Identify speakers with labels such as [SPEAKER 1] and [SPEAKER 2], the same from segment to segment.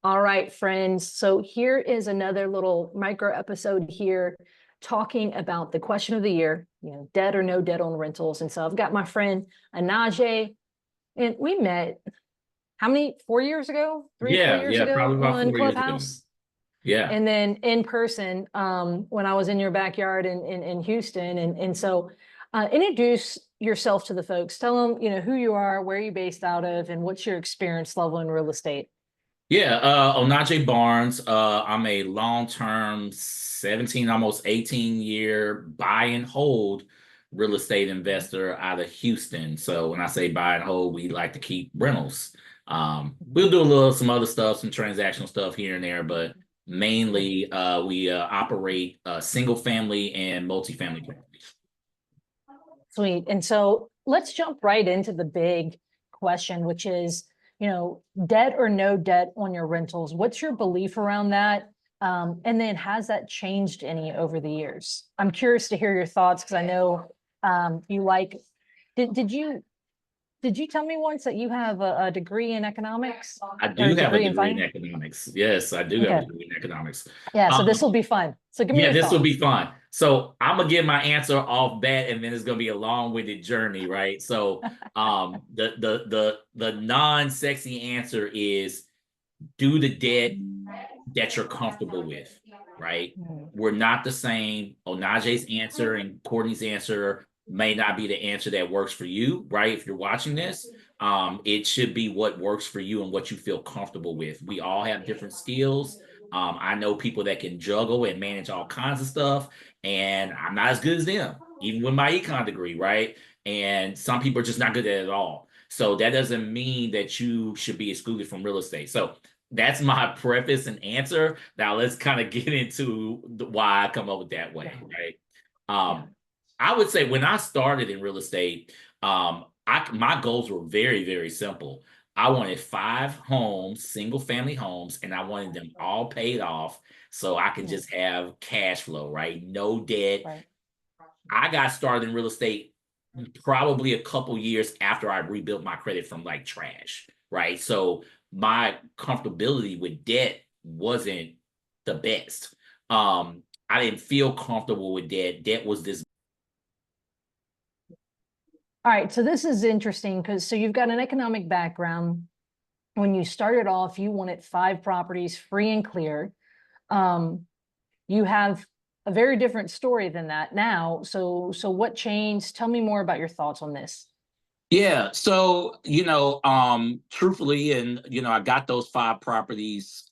[SPEAKER 1] All right, friends. So here is another little micro episode here talking about the question of the year, debt or no debt on rentals. And so I've got my friend Onaje, and we met how many, 4 years ago, three, four
[SPEAKER 2] Yeah,
[SPEAKER 1] years
[SPEAKER 2] yeah,
[SPEAKER 1] ago
[SPEAKER 2] probably about
[SPEAKER 1] on
[SPEAKER 2] 4 years ago.
[SPEAKER 1] Clubhouse.
[SPEAKER 2] Yeah.
[SPEAKER 1] And then in person, when I was in your backyard in Houston. And so introduce yourself to the folks. Tell them, who you are, where you're based out of, and what's your experience level in real estate.
[SPEAKER 2] Yeah, Onaje Barnes. I'm a long-term 17, almost 18-year buy and hold real estate investor out of Houston. So when I say buy and hold, we like to keep rentals. We'll do some other stuff, some transactional stuff here and there, but mainly we operate single family and multifamily properties.
[SPEAKER 1] Sweet. And so let's jump right into the big question, which is, debt or no debt on your rentals. What's your belief around that? And then has that changed any over the years? I'm curious to hear your thoughts because I know you like, did you tell me once that you have a degree in economics
[SPEAKER 2] I
[SPEAKER 1] or
[SPEAKER 2] do
[SPEAKER 1] a
[SPEAKER 2] have a
[SPEAKER 1] degree in
[SPEAKER 2] degree in
[SPEAKER 1] finance?
[SPEAKER 2] economics. Yes, I do have a
[SPEAKER 1] Okay.
[SPEAKER 2] degree in economics.
[SPEAKER 1] Yeah. So this
[SPEAKER 2] Um,
[SPEAKER 1] will be fun. So give me
[SPEAKER 2] Yeah,
[SPEAKER 1] your
[SPEAKER 2] this will be
[SPEAKER 1] thoughts.
[SPEAKER 2] fun. So I'm gonna give my answer off bat, and then it's gonna be a long-winded journey, right? So, the non-sexy answer is do the debt that you're comfortable with, right?
[SPEAKER 1] Mm.
[SPEAKER 2] We're not the same. Onaje's answer and Courtney's answer may not be the answer that works for you, right? If you're watching this, it should be what works for you and what you feel comfortable with. We all have different skills. I know people that can juggle and manage all kinds of stuff, and I'm not as good as them, even with my econ degree, right? And some people are just not good at it at all. So that doesn't mean that you should be excluded from real estate. So that's my preface and answer. Now let's kind of get into why I come up with that way, right?
[SPEAKER 1] Yeah.
[SPEAKER 2] I would say when I started in real estate, my goals were very, very simple. I wanted 5 homes, single family homes, and I wanted them all paid off so I can just have cash flow, right? No debt.
[SPEAKER 1] Right.
[SPEAKER 2] I got started in real estate probably a couple years after I rebuilt my credit from like trash, right? So my comfortability with debt wasn't the best. I didn't feel comfortable with debt. Debt was this.
[SPEAKER 1] All right, so this is interesting because so you've got an economic background. When you started off, you wanted 5 properties free and clear. You have a very different story than that now. So what changed? Tell me more about your thoughts on this.
[SPEAKER 2] Yeah, so truthfully, and I got those 5 properties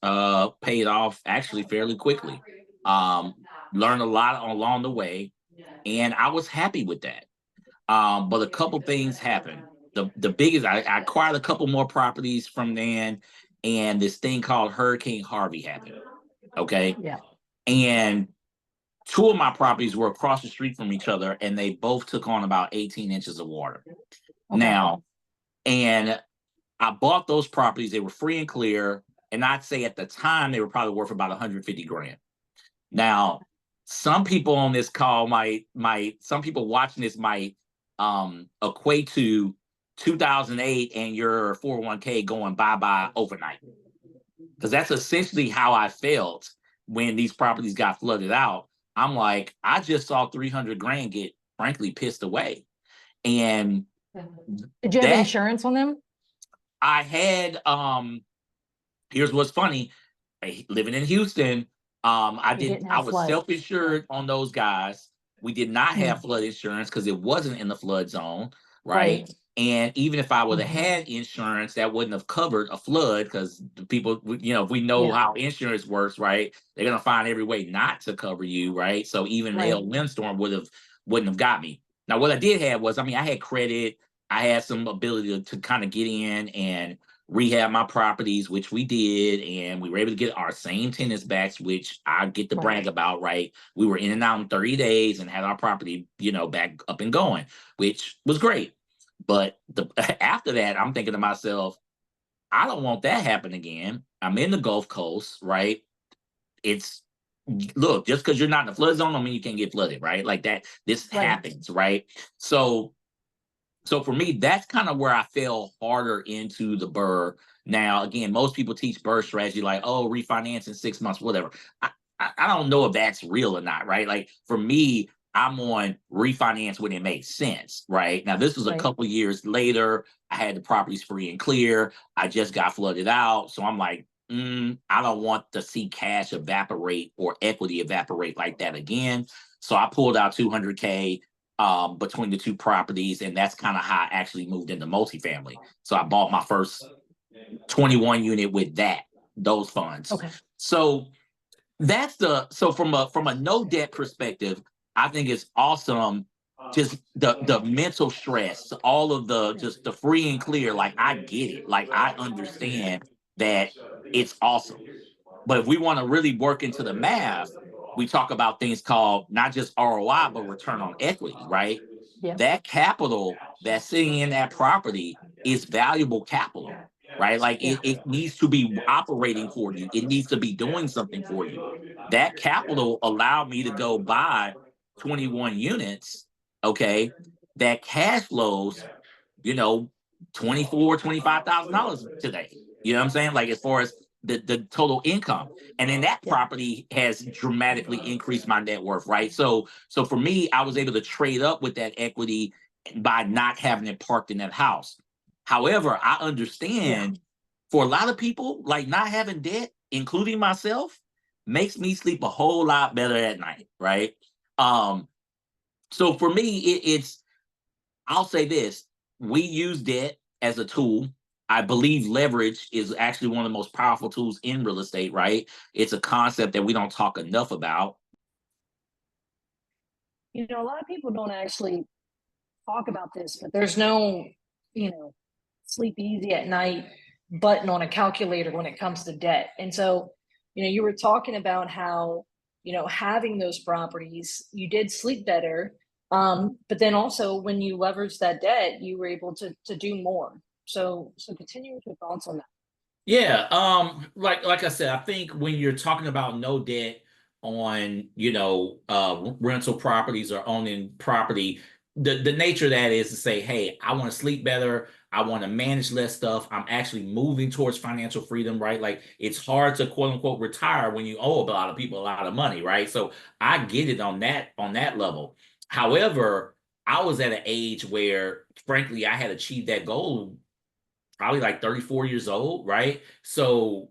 [SPEAKER 2] paid off actually fairly quickly. Um, Learned a lot along the way, and I was happy with that. But a couple things happened. The biggest, I acquired a couple more properties from then, and this thing called Hurricane Harvey happened. Okay.
[SPEAKER 1] Yeah.
[SPEAKER 2] And 2 of my properties were across the street from each other, and they both took on about 18 inches of water.
[SPEAKER 1] Okay.
[SPEAKER 2] Now, and I bought those properties, they were free and clear. And I'd say at the time they were probably worth about 150 grand. Now, some people on this call might some people watching this might equate to 2008 and your 401k going bye-bye overnight. Because that's essentially how I felt when these properties got flooded out. I'm like, I just saw 300 grand get frankly pissed away. And
[SPEAKER 1] Did you have
[SPEAKER 2] that
[SPEAKER 1] insurance on them?
[SPEAKER 2] I had here's what's funny. Living in Houston,
[SPEAKER 1] didn't
[SPEAKER 2] I
[SPEAKER 1] have
[SPEAKER 2] was
[SPEAKER 1] flood.
[SPEAKER 2] self-insured on those guys. We did not have flood insurance because it wasn't in the flood zone, right? And even if I would have had insurance, that wouldn't have covered a flood because the people, if we know how insurance works, right? They're gonna find every way not to cover you, right? So even an hail windstorm wouldn't have got me. Now, what I did have was, I had credit, I had some ability to kind of get in and rehab my properties, which we did, and we were able to get our same tenants back, which I get to brag about, right? We were in and out in 30 days and had our property, back up and going, which was great. But after that, I'm thinking to myself, I don't want that happen again. I'm in the Gulf Coast, right? It's look, just because you're not in the flood zone, don't mean you can't get flooded, right? Like that, this happens, right? So So for me, that's kind of where I fell harder into the BRRRR. Now, again, most people teach BRRRR strategy like, oh, refinance in 6 months, whatever. I don't know if that's real or not, right? Like for me, I'm on refinance when it makes sense, right? Now, this was a couple years later. I had the properties free and clear. I just got flooded out. So I'm like, I don't want to see cash evaporate or equity evaporate like that again. So I pulled out 200K between the two properties, and that's kind of how I actually moved into multifamily. So I bought my first 21 unit with those funds.
[SPEAKER 1] Okay.
[SPEAKER 2] So that's so from a no debt perspective, I think it's awesome. Just the mental stress, all of just the free and clear. Like I get it. Like I understand that it's awesome. But if we want to really work into the math, we talk about things called not just ROI, but return on equity, right?
[SPEAKER 1] Yeah.
[SPEAKER 2] That capital that's sitting in that property is valuable capital, right? Like it needs to be operating for you. It needs to be doing something for you. That capital allowed me to go buy 21 units, okay, that cash flows, you know, $25,000 today. You know what I'm saying? Like as far as the total income. And then that property has dramatically increased my net worth, right? So for me, I was able to trade up with that equity by not having it parked in that house. However, I understand for a lot of people, like not having debt, including myself, makes me sleep a whole lot better at night, right? So for me, I'll say this: we use debt as a tool. I believe leverage is actually one of the most powerful tools in real estate, right? It's a concept that we don't talk enough about.
[SPEAKER 1] You know, a lot of people don't actually talk about this, but there's no, sleep easy at night button on a calculator when it comes to debt. And so, you were talking about how, having those properties, you did sleep better. But then also when you leveraged that debt, you were able to do more. So continue with your thoughts on that.
[SPEAKER 2] Yeah, like I said, I think when you're talking about no debt on, rental properties or owning property, the nature of that is to say, hey, I want to sleep better, I want to manage less stuff. I'm actually moving towards financial freedom, right? Like it's hard to quote unquote retire when you owe a lot of people a lot of money, right? So I get it on that level. However, I was at an age where, frankly, I had achieved that goal probably like 34 years old, right? So,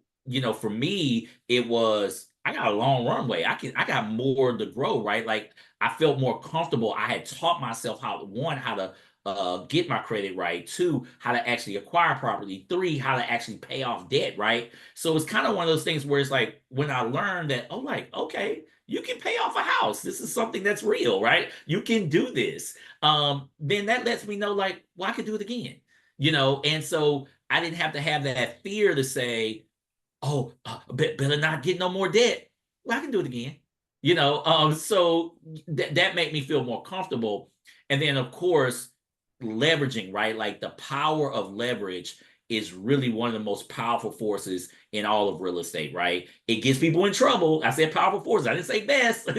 [SPEAKER 2] for me, it was I got a long runway. I got more to grow, right? Like I felt more comfortable. I had taught myself how to get my credit right, two, how to actually acquire property, three, how to actually pay off debt, right? So it's kind of one of those things where it's like when I learned that, oh, like, okay, you can pay off a house. This is something that's real, right? You can do this. Then that lets me know, like, well, I can do it again, and so I didn't have to have that fear to say, oh, better not get no more debt. Well, I can do it again, so that made me feel more comfortable. And then of course leveraging, right? Like the power of leverage is really one of the most powerful forces in all of real estate, right? It gets people in trouble. I said powerful force, I didn't say best.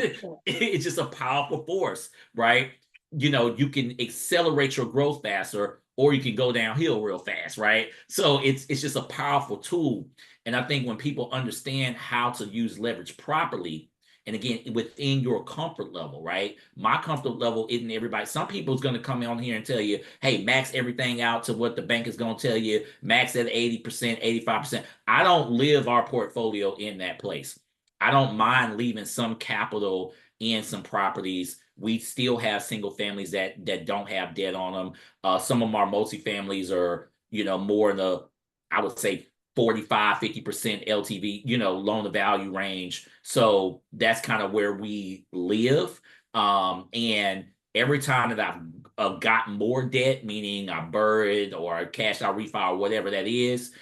[SPEAKER 2] It's just a powerful force, right? You can accelerate your growth faster, or you can go downhill real fast, right? So it's just a powerful tool. And I think when people understand how to use leverage properly, and again, within your comfort level, right? My comfort level isn't everybody. Some people's going to come on here and tell you, hey, max everything out to what the bank is going to tell you, max at 80%, 85%. I don't live our portfolio in that place. I don't mind leaving some capital in some properties. We still have single families that don't have debt on them. Some of our multifamilies are, more in the, I would say, 45, 50% LTV, loan to value range. So that's kind of where we live. And every time that I've gotten more debt, meaning I buried or cash out refi or whatever that is,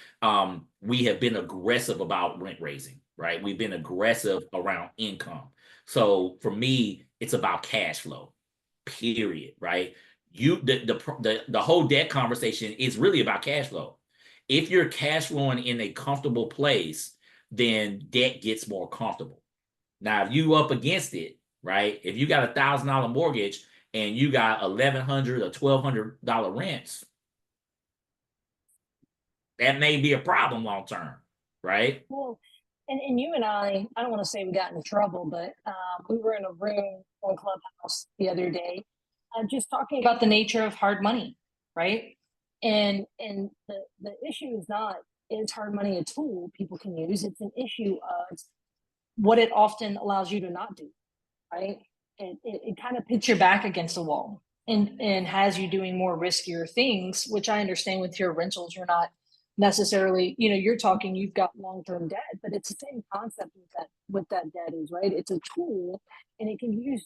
[SPEAKER 2] we have been aggressive about rent raising, right? We've been aggressive around income. So for me, it's about cash flow, period, right? The whole debt conversation is really about cash flow. If you're cash flowing in a comfortable place, then debt gets more comfortable. Now, if you up against it, right? If you got $1,000 mortgage and you got $1,100 or $1,200 rents, that may be a problem long term, right?
[SPEAKER 1] Well, and you and I don't want to say we got in trouble, but we were in a room on Clubhouse the other day, just talking about the nature of hard money, right? And the issue is not, is hard money a tool people can use? It's an issue of what it often allows you to not do, right? It kind of pits your back against the wall and has you doing more riskier things, which I understand with your rentals, you're not necessarily, you're talking, you've got long-term debt, but it's the same concept with that debt is, right? It's a tool and it can use,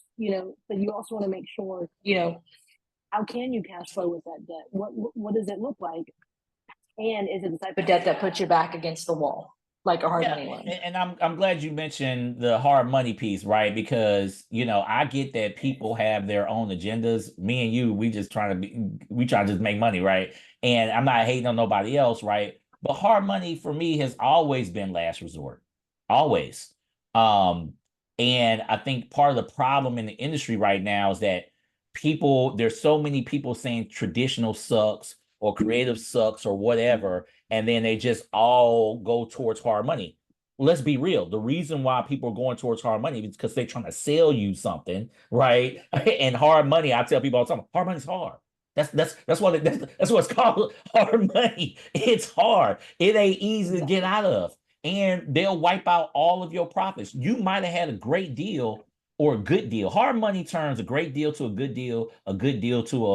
[SPEAKER 1] but you also want to make sure, how can you cash flow with that debt? What does it look like? And is it the type of debt that puts you back against the wall, like a hard money loan?
[SPEAKER 2] And I'm glad you mentioned the hard money piece, right? Because I get that people have their own agendas. Me and you, we try to just make money, right? And I'm not hating on nobody else, right? But hard money for me has always been last resort, always. And I think part of the problem in the industry right now is that there's so many people saying traditional sucks or creative sucks or whatever, and then they just all go towards hard money. Let's be real. The reason why people are going towards hard money is because they're trying to sell you something, right? And hard money, I tell people all the time, hard money's hard. That's what it's called, hard money. It's hard. It ain't easy to get out of, and they'll wipe out all of your profits. You might have had a great deal or a good deal. Hard money turns a great deal to a good deal to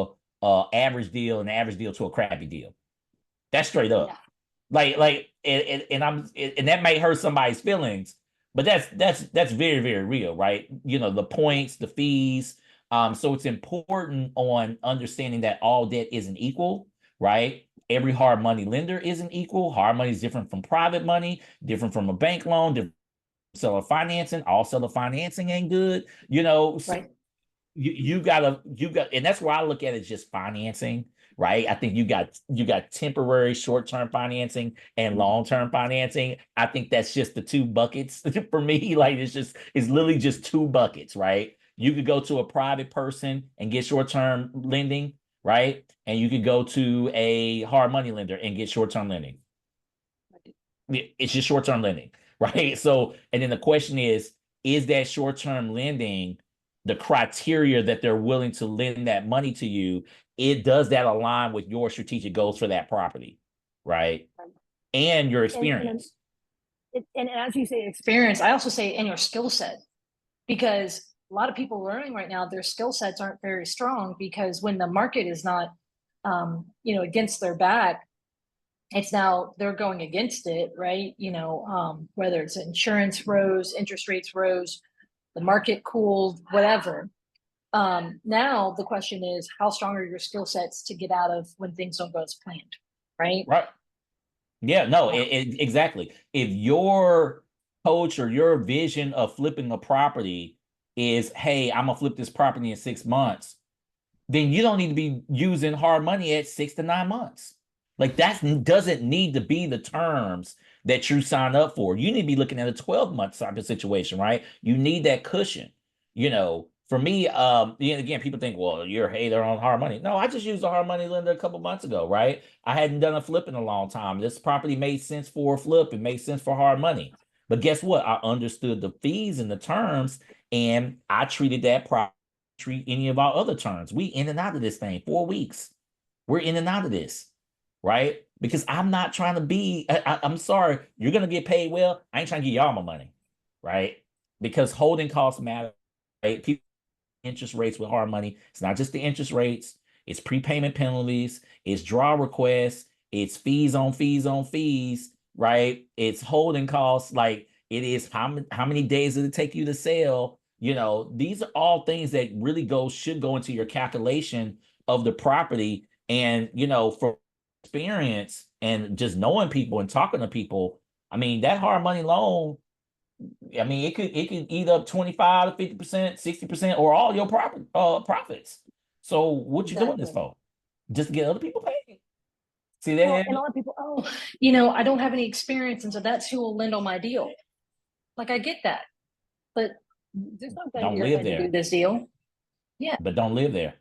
[SPEAKER 2] a average deal, and an average deal to a crappy deal. That's straight up.
[SPEAKER 1] Yeah.
[SPEAKER 2] And that may hurt somebody's feelings, but that's very, very real, right? The points, the fees. So it's important on understanding that all debt isn't equal, right? Every hard money lender isn't equal. Hard money is different from private money, different from a bank loan, different from seller financing. All seller financing ain't good, so
[SPEAKER 1] Right.
[SPEAKER 2] you got, and that's where I look at it, just financing, right? I think you got temporary short-term financing and long-term financing. I think that's just the two buckets for me. Like it's literally just two buckets, right? You could go to a private person and get short-term lending, right? And you could go to a hard money lender and get short-term lending. It's just short-term lending, right? So, and then the question is that short-term lending the criteria that they're willing to lend that money to you? Does that align with your strategic goals for that property, right? And your experience.
[SPEAKER 1] And as you say experience, I also say in your skill set, because a lot of people learning right now, their skill sets aren't very strong, because when the market is not against their back, it's now they're going against it, right? Whether it's insurance rose, interest rates rose, the market cooled, whatever. Now the question is, how strong are your skill sets to get out of when things don't go as planned, right?
[SPEAKER 2] Right. Yeah, no, exactly. If your coach or your vision of flipping a property is, hey, I'm gonna flip this property in 6 months, then you don't need to be using hard money at 6 to 9 months. Like that doesn't need to be the terms that you sign up for. You need to be looking at a 12-month type of situation, right? You need that cushion. For me, again, people think, well, you're a hater on hard money. No, I just used a hard money lender a couple months ago, right? I hadn't done a flip in a long time. This property made sense for a flip. It made sense for hard money. But guess what? I understood the fees and the terms, and I treated that property treat any of our other terms. We in and out of this thing 4 weeks. We're in and out of this, right? Because I'm not trying to be, I'm sorry, you're going to get paid well. I ain't trying to get y'all my money, right? Because holding costs matter, right? People interest rates with hard money. It's not just the interest rates. It's prepayment penalties. It's draw requests. It's fees on fees on fees, right? It's holding costs. Like it is how many days did it take you to sell? These are all things that really should go into your calculation of the property. And, for experience and just knowing people and talking to people, I mean, that hard money loan, I mean, it could eat up 25 to 50%, 60%, or all your profits. So what you doing this for? Just to get other people paid? See that?
[SPEAKER 1] Well, and a lot of people, I don't have any experience, and so that's who will lend on my deal. Like I get that, but there's no better
[SPEAKER 2] Don't live there
[SPEAKER 1] to do this deal. Yeah.
[SPEAKER 2] but don't live there.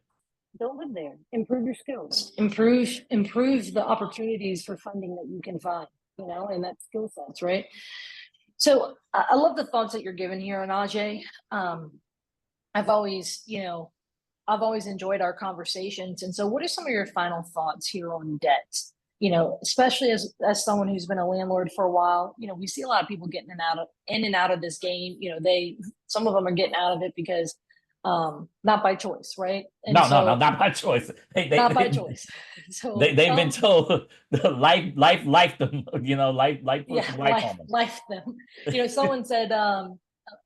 [SPEAKER 1] Don't live there. Improve your skills. Improve the opportunities for funding that you can find, and that skill sets, right? So I love the thoughts that you're giving here, Onaje. I've always, I've always enjoyed our conversations. And so what are some of your final thoughts here on debt? Especially as someone who's been a landlord for a while, we see a lot of people getting in and out of this game. Some of them are getting out of it because not by choice, right? And
[SPEAKER 2] No,
[SPEAKER 1] so
[SPEAKER 2] not by choice.
[SPEAKER 1] not by choice. So
[SPEAKER 2] They've been told the life them, life put
[SPEAKER 1] yeah,
[SPEAKER 2] some life on them.
[SPEAKER 1] life them. Someone said,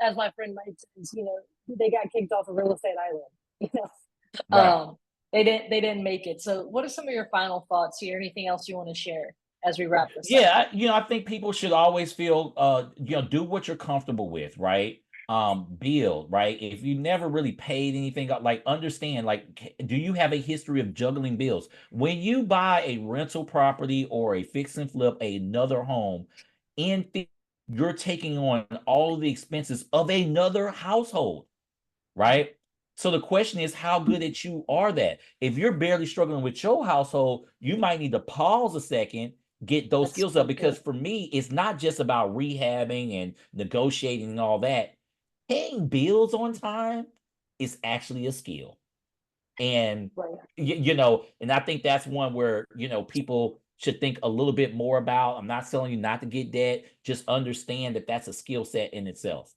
[SPEAKER 1] as my friend Mike says, they got kicked off a real estate island.
[SPEAKER 2] Right.
[SPEAKER 1] They didn't make it. So what are some of your final thoughts here? Anything else you want to share as we wrap this up?
[SPEAKER 2] Yeah, I think people should always feel, do what you're comfortable with, right? Build, right? If you never really paid anything, like understand, like, do you have a history of juggling bills? When you buy a rental property or a fix and flip another home, you're taking on all of the expenses of another household, right? So the question is how good at you are that. If you're barely struggling with your household, you might need to pause a second, get those
[SPEAKER 1] That's
[SPEAKER 2] skills up. Because for me, it's not just about rehabbing and negotiating and all that. Paying bills on time is actually a skill. And
[SPEAKER 1] right.
[SPEAKER 2] and I think that's one where people should think a little bit more about. I'm not telling you not to get debt, just understand that that's a skill set in itself.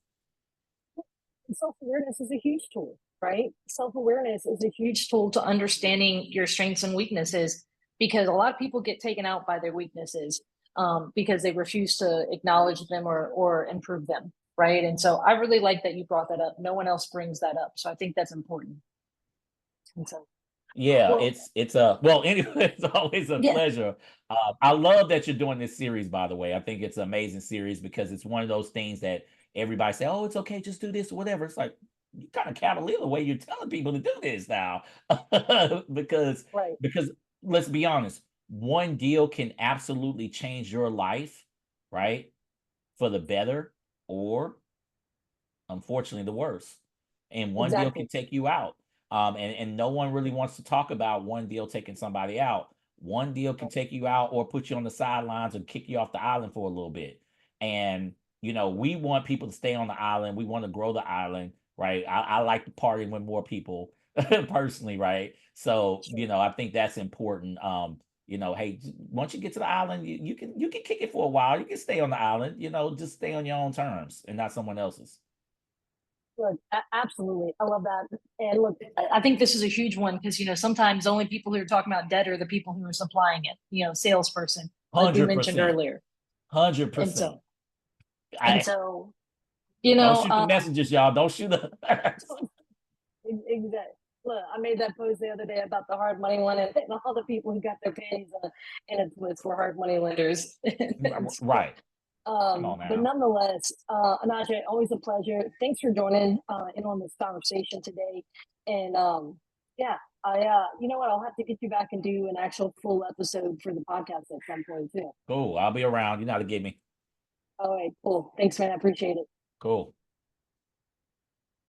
[SPEAKER 1] Self-awareness is a huge tool, right? Self-awareness is a huge tool to understanding your strengths and weaknesses, because a lot of people get taken out by their weaknesses because they refuse to acknowledge them or improve them, right? And so I really like that you brought that up. No one else brings that up, so I think that's important. And so,
[SPEAKER 2] Yeah,
[SPEAKER 1] well,
[SPEAKER 2] it's a well, anyway, it's always a
[SPEAKER 1] yeah,
[SPEAKER 2] pleasure. I love that you're doing this series, by the way. I think it's an amazing series because it's one of those things that everybody say, "Oh, it's okay, just do this or whatever." It's like you kind of cavalier the way you're telling people to do this now, because
[SPEAKER 1] right,
[SPEAKER 2] because let's be honest, one deal can absolutely change your life, right, for the better or unfortunately the worst. And one deal
[SPEAKER 1] exactly.
[SPEAKER 2] can take you out. And no one really wants to talk about one deal taking somebody out. One deal can take you out or put you on the sidelines or kick you off the island for a little bit. And we want people to stay on the island. We want to grow the island, right? I like to party with more people personally, right? So, I think that's important. Hey, once you get to the island, you can kick it for a while. You can stay on the island, just stay on your own terms and not someone else's.
[SPEAKER 1] Look, absolutely. I love that. And look, I think this is a huge one because, sometimes the only people who are talking about debt are the people who are supplying it, salesperson, like we mentioned
[SPEAKER 2] 100%.
[SPEAKER 1] earlier. And
[SPEAKER 2] 100%.
[SPEAKER 1] so, and
[SPEAKER 2] I
[SPEAKER 1] so,
[SPEAKER 2] don't shoot the messages, y'all. Don't shoot the
[SPEAKER 1] exactly. Look, I made that post the other day about the hard money one and all the people who got their pennies in a twist were hard money lenders.
[SPEAKER 2] right. Come on
[SPEAKER 1] But
[SPEAKER 2] now.
[SPEAKER 1] nonetheless, Onaje, always a pleasure. Thanks for joining in on this conversation today. And yeah, you know what? I'll have to get you back and do an actual full episode for the podcast at some point too.
[SPEAKER 2] Cool. I'll be around. You know how to get me.
[SPEAKER 1] All right, cool. Thanks, man. I appreciate it.
[SPEAKER 2] Cool.